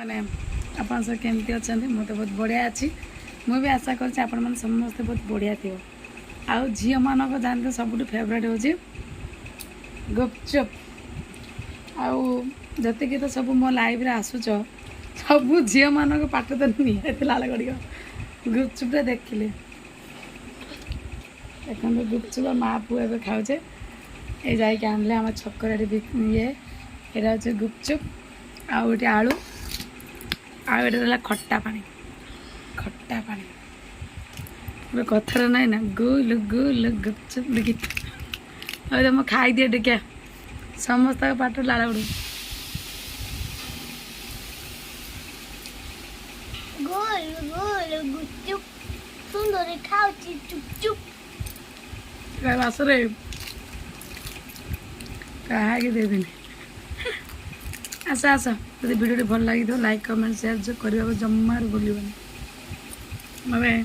मैंने अपन सब केमती अच्छा मुझे तो बहुत बढ़िया अच्छी मुझे आशा कर समस्ते बहुत बढ़िया थी आउ झील मान जानते सब फेवरेट हूँ गुपचुप आती तो सब मो लाइव आसुच सब झील मान पाठ तो निहती लाल गड़िया गुपचुप देखिले देखो गुपचुप माँ पु ए खाऊे ये जाके आनले आम छकर ये यहाँ हूँ गुपचुप आउ ये आलू आड़ा खट्टा पानी गोटे कथर ना ना गुल गुल गुपचुप गीत मुझे खाई दिए टिके समस्त पाठ लाल गुड़ गोल गोल गुपचुप सुंदर खाऊची चुपचुप बासरे कहा देवी आस आस जब भिडियो भल लगी लाइक कमेंट शेयर जो करने को जमार भूल मैं